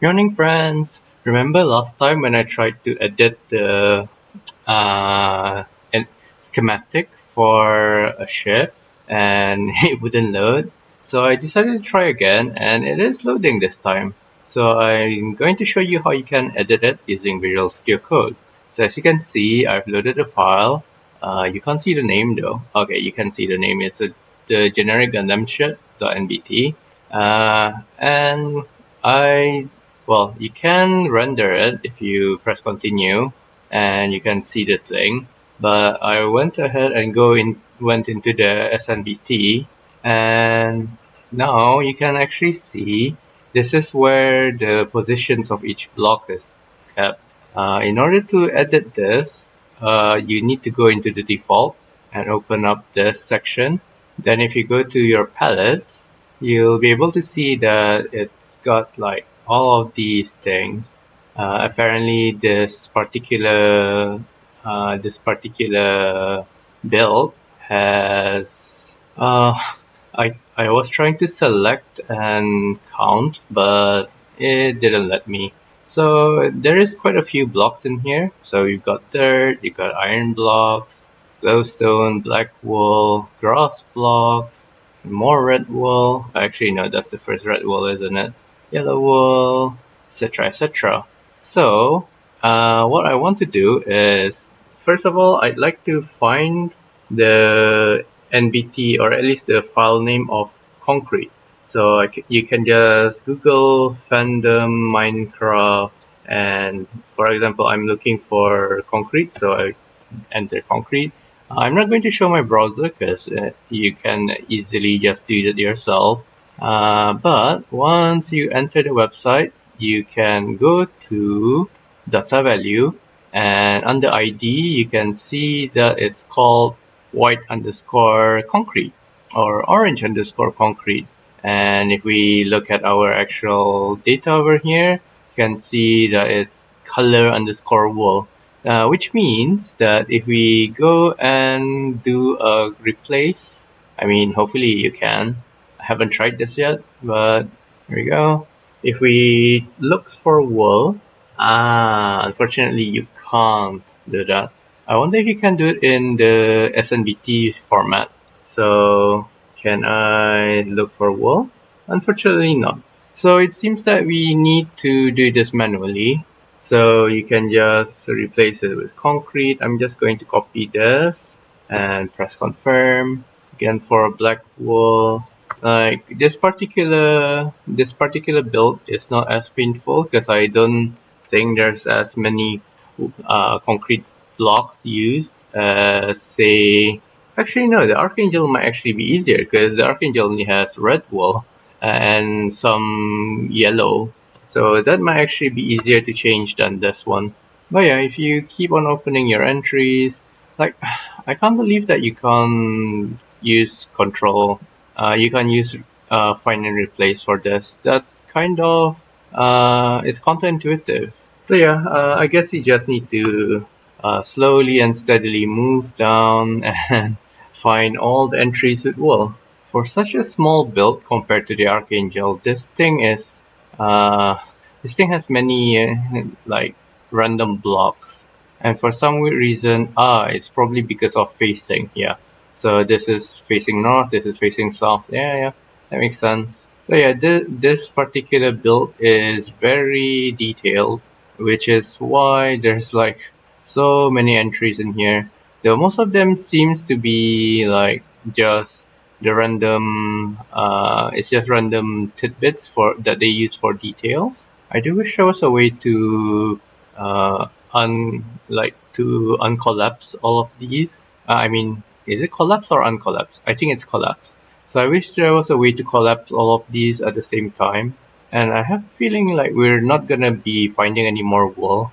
Morning, friends! Remember last time when I tried to edit the uh, an schematic for a ship and it wouldn't load? So I decided to try again, and it is loading this time. So I'm going to show you how you can edit it using Visual Studio Code. So as you can see, I've loaded a file. You can't see the name though. Okay, you can see the name. It's the generic Gundam ship.nbt. And I well, you can render it if you press continue, and you can see the thing. But I went ahead and went into the SNBT, and now you can actually see this is where the positions of each block is kept. In order to edit this, you need to go into the default and open up this section. Then if you go to your palettes, you'll be able to see that it's got like all of these things. Apparently, this particular build has. I was trying to select and count, but it didn't let me. So there is quite a few blocks in here. So you've got dirt, you've got iron blocks, glowstone, black wool, grass blocks, more red wool. Actually, no, that's the first red wool, isn't it? Yellow wool, etc., etc. So, what I want to do is, first of all, I'd like to find the NBT, or at least the file name of concrete. So you can just Google fandom Minecraft, and for example, I'm looking for concrete, so I enter concrete. I'm not going to show my browser because you can easily just do it yourself. But once you enter the website, you can go to data value, and under ID you can see that it's called white underscore concrete or orange underscore concrete. And if we look at our actual data over here, you can see that it's color underscore wool. Which means that if we go and do a replace, I mean, hopefully you can. I haven't tried this yet, but here we go. If we look for wool, unfortunately you can't do that. I wonder if you can do it in the SNBT format. So can I look for wool? Unfortunately not. So it seems that we need to do this manually. So you can just replace it with concrete. I'm just going to copy this and press confirm. Again, for black wool, like this particular build is not as painful because I don't think there's as many concrete blocks used as say. Actually, no, the Archangel might actually be easier because the Archangel only has red wool and some yellow. So that might actually be easier to change than this one. But yeah, if you keep on opening your entries, like, I can't believe that you can't use control. You can use find and replace for this. That's kind of, it's counterintuitive. So yeah, I guess you just need to slowly and steadily move down and find all the entries with wool. For such a small build compared to the Archangel, this thing has many like random blocks, and for some weird reason, it's probably because of facing. Yeah, so this is facing north, this is facing south. Yeah, that makes sense. So yeah, this particular build is very detailed, which is why there's like so many entries in here. Though most of them seems to be like just the random it's just random tidbits for that they use for details. I do wish there was a way to uncollapse all of these. I mean, is it collapse or uncollapse? I think it's collapse. So I wish there was a way to collapse all of these at the same time. And I have a feeling like we're not gonna be finding any more wool.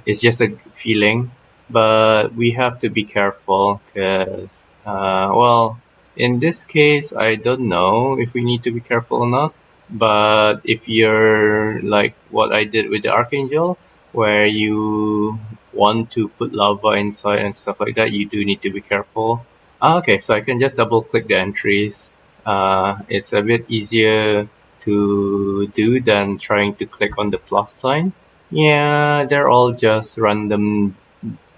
It's just a feeling, but we have to be careful because, well, in this case, I don't know if we need to be careful or not. But if you're like what I did with the Archangel, where you want to put lava inside and stuff like that, you do need to be careful. Okay, so I can just double click the entries. It's a bit easier to do than trying to click on the plus sign. Yeah, they're all just random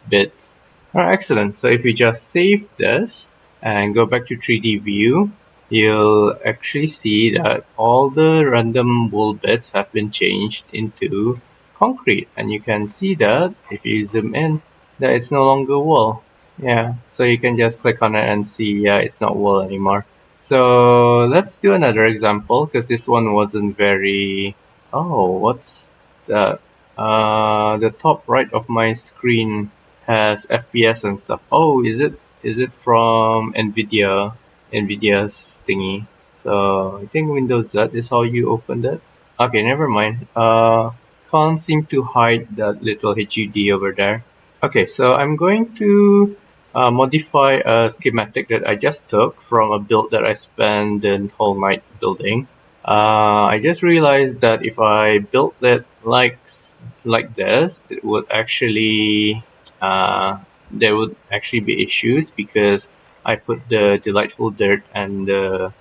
bits. Alright, excellent. So if you just save this and go back to 3D view, you'll actually see that all the random wool bits have been changed into concrete. And you can see that if you zoom in, that it's no longer wool. Yeah, so you can just click on it and see, yeah, it's not wool anymore. So let's do another example because this one wasn't very... Oh, what's that? The top right of my screen has FPS and stuff. Oh, is it from NVIDIA's thingy? So I think Windows Z is how you open that. Okay, never mind. Can't seem to hide that little HUD over there. Okay, so I'm going to modify a schematic that I just took from a build that I spent the whole night building. I just realized that if I built it like this, it would actually there would actually be issues because I put the delightful dirt and the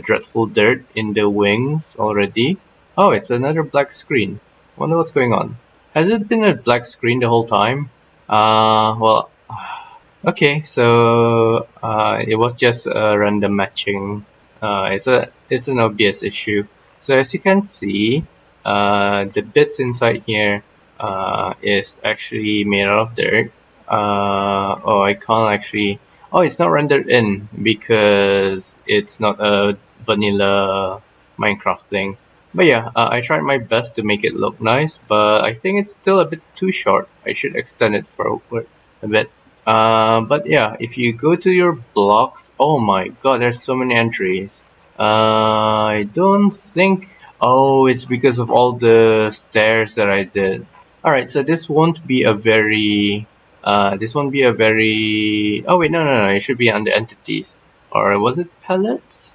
dreadful dirt in the wings already. Oh, it's another black screen. Wonder what's going on. Has it been a black screen the whole time? Well, okay, so it was just a random matching. It's an obvious issue. So as you can see, the bits inside here is actually made out of dirt. Oh, I can't actually. Oh, it's not rendered in because it's not a vanilla Minecraft thing. But yeah, I tried my best to make it look nice, but I think it's still a bit too short. I should extend it forward a bit. But yeah, if you go to your blocks, oh my god, there's so many entries. I don't think... Oh, it's because of all the stairs that I did. Alright, so this won't be a very... Oh wait, no, it should be under entities. Or was it palettes?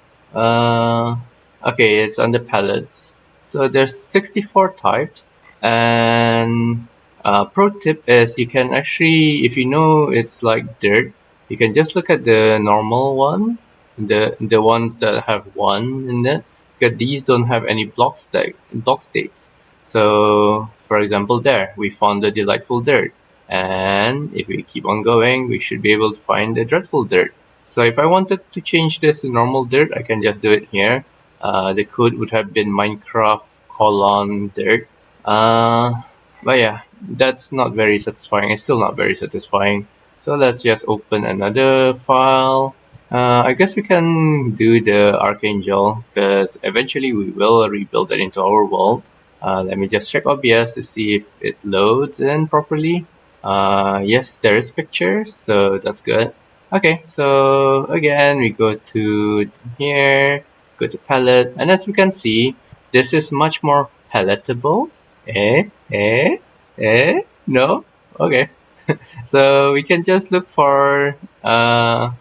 Okay, it's under palettes. So there's 64 types, and pro tip is you can actually, if you know it's like dirt, you can just look at the normal one, the ones that have 1 in it, because these don't have any block states. So for example, there we found the delightful dirt, and if we keep on going, we should be able to find the dreadful dirt. So if I wanted to change this to normal dirt, I can just do it here. The code would have been Minecraft :dirt. But yeah, that's not very satisfying. It's still not very satisfying. So let's just open another file. I guess we can do the Archangel because eventually we will rebuild it into our world. Let me just check OBS to see if it loads in properly. Yes, there is pictures, so that's good. Okay, so again, we go to here, go to palette, and as we can see, this is much more palatable. No? Okay. So we can just look for, I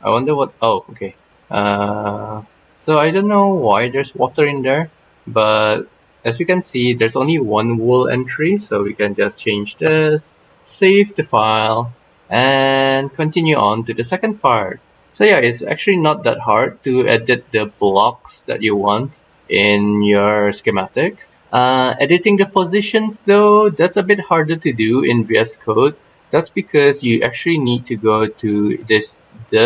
wonder what, oh, okay. So I don't know why there's water in there, but as you can see, there's only one wool entry, so we can just change this, save the file, and continue on to the second part. So yeah, it's actually not that hard to edit the blocks that you want in your schematics. Editing the positions though, that's a bit harder to do in VSCode. That's because you actually need to go to this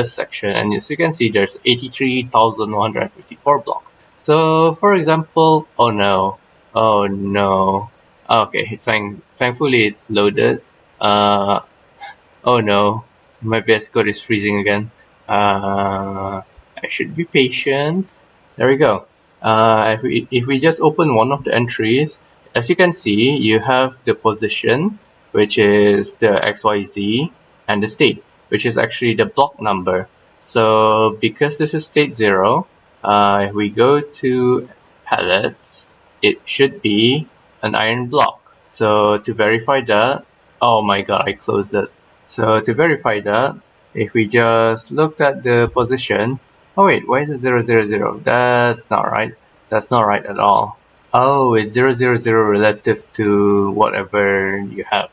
section, and as you can see, there's 83,154 blocks. So for example, oh no, okay, thankfully it loaded. Oh no, my VSCode is freezing again. I should be patient. There we go. If we just open one of the entries, as you can see, you have the position, which is the XYZ, and the state, which is actually the block number. So because this is state 0, if we go to palettes, it should be an iron block. So to verify that, oh my god, I closed it. So to verify that, if we just look at the position, oh wait, why is it 000? That's not right. That's not right at all. Oh, it's 000 relative to whatever you have.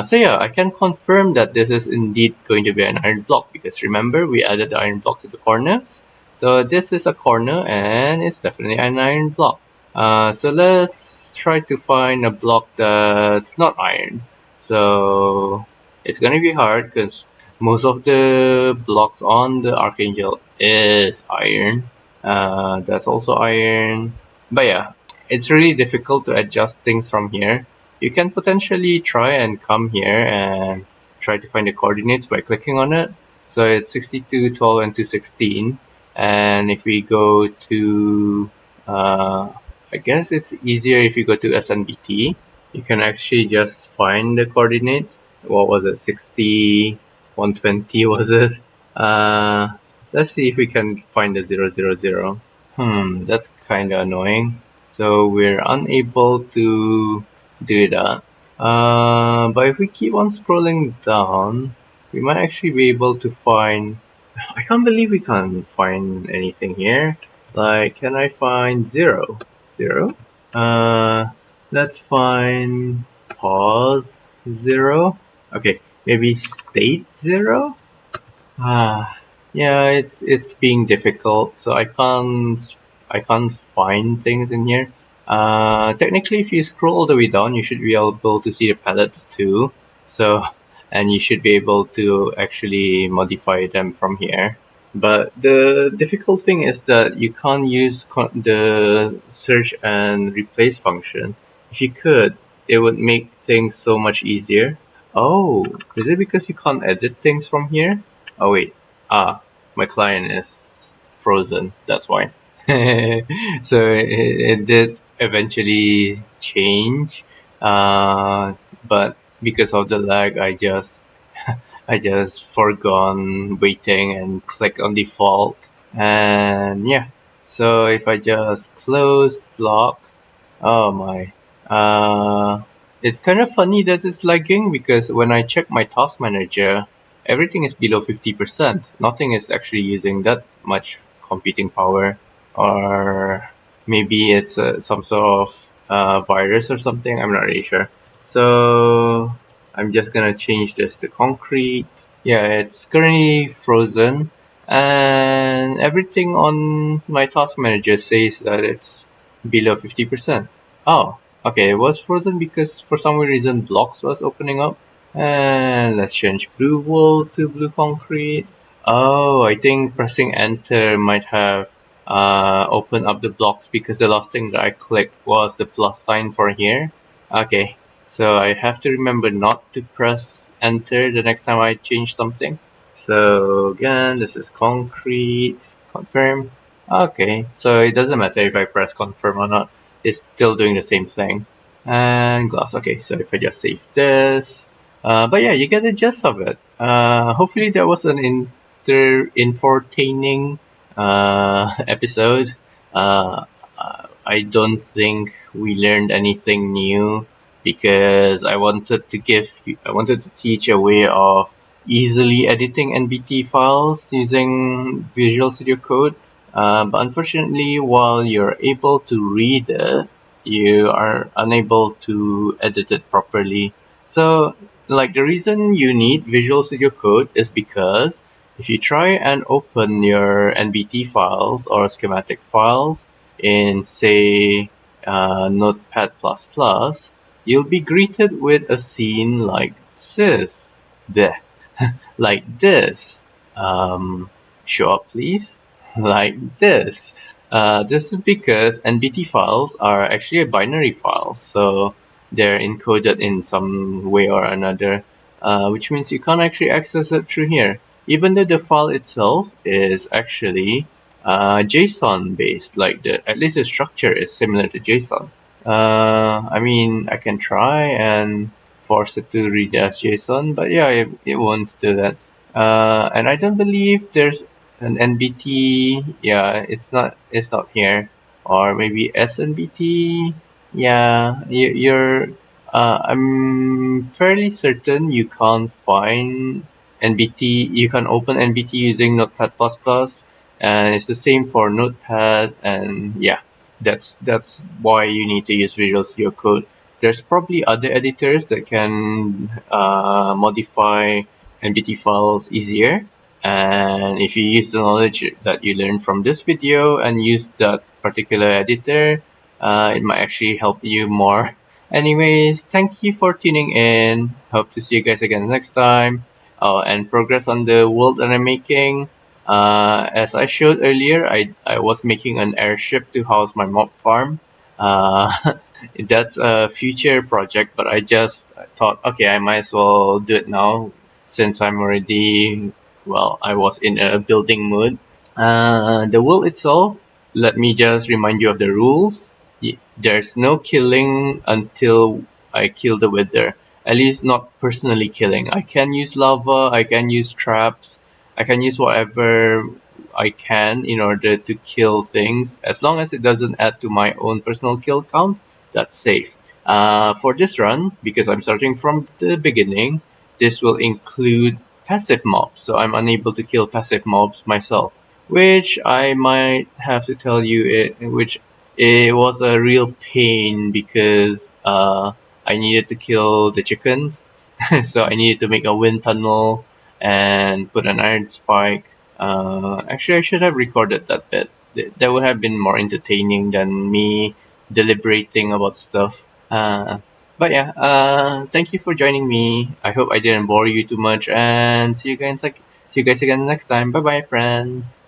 So yeah, I can confirm that this is indeed going to be an iron block because remember we added the iron blocks to the corners. So this is a corner and it's definitely an iron block. So let's try to find a block that's not iron. So it's gonna be hard because most of the blocks on the Archangel is iron. That's also iron. But yeah, it's really difficult to adjust things from here. You can potentially try and come here and try to find the coordinates by clicking on it. So it's 62, 12, and 216. And if we go to, I guess it's easier if you go to SNBT. You can actually just find the coordinates. What was it? 60, 120 was it? Let's see if we can find the 000. That's kind of annoying. So we're unable to do that. But if we keep on scrolling down, we might actually be able to find. I can't believe we can't find anything here. Like, can I find 0? 0? Let's find pause 0. Okay, maybe state 0? Yeah, it's being difficult, so I can't find things in here. Technically, if you scroll all the way down, you should be able to see the palettes too. So, and you should be able to actually modify them from here. But the difficult thing is that you can't use the search and replace function. If you could, it would make things so much easier. Oh, is it because you can't edit things from here? Oh wait, my client is frozen, that's why. So it did eventually change, but because of the lag, I just forgone waiting and click on default, and yeah. So if I just close blocks, oh my, it's kind of funny that it's lagging because when I check my task manager, everything is below 50%. Nothing is actually using that much computing power, or maybe it's some sort of virus or something. I'm not really sure. So I'm just gonna change this to concrete. Yeah, it's currently frozen, and everything on my task manager says that it's below 50%. Oh, okay, it was frozen because for some reason blocks was opening up. And let's change blue wool to blue concrete. Oh, I think pressing enter might have opened up the blocks because the last thing that I clicked was the plus sign for here. Okay, so I have to remember not to press enter the next time I change something. So again, this is concrete, confirm. Okay, so it doesn't matter if I press confirm or not, it's still doing the same thing. And glass, okay, so if I just save this. But yeah, you get the gist of it. Hopefully that was an entertaining episode. I don't think we learned anything new because I wanted to teach a way of easily editing NBT files using Visual Studio Code. But unfortunately, while you're able to read it, you are unable to edit it properly. So, like, the reason you need Visual Studio Code is because if you try and open your NBT files or schematic files in, say, Notepad++, you'll be greeted with a scene like this. Like this. Show up, please. Like this. This is because NBT files are actually a binary file, so they're encoded in some way or another, which means you can't actually access it through here, even though the file itself is actually JSON based. Like, at least the structure is similar to JSON. I mean, I can try and force it to read as JSON, but yeah, it won't do that. And I don't believe there's an NBT. Yeah, it's not here. Or maybe SNBT. Yeah, you're. I'm fairly certain you can't find NBT. You can open NBT using Notepad++, and it's the same for Notepad. And yeah, that's why you need to use Visual Studio Code. There's probably other editors that can modify NBT files easier, And if you use the knowledge that you learned from this video and use that particular editor, it might actually help you more. Anyways, thank you for tuning in. Hope to see you guys again next time. And progress on the world that I'm making. As I showed earlier, I was making an airship to house my mob farm. Uh, that's a future project, but I just thought, okay, I might as well do it now since I'm already, well, I was in a building mood. The world itself, let me just remind you of the rules. There's no killing until I kill the wither. At least not personally killing. I can use lava, I can use traps, I can use whatever I can in order to kill things. As long as it doesn't add to my own personal kill count, that's safe. For this run, because I'm starting from the beginning, this will include passive mobs, so I'm unable to kill passive mobs myself. Which I might have to tell you, which it was a real pain because I needed to kill the chickens, so I needed to make a wind tunnel and put an iron spike. Actually, I should have recorded that bit. That would have been more entertaining than me deliberating about stuff. But yeah, thank you for joining me. I hope I didn't bore you too much, and see you guys again next time. Bye bye, friends.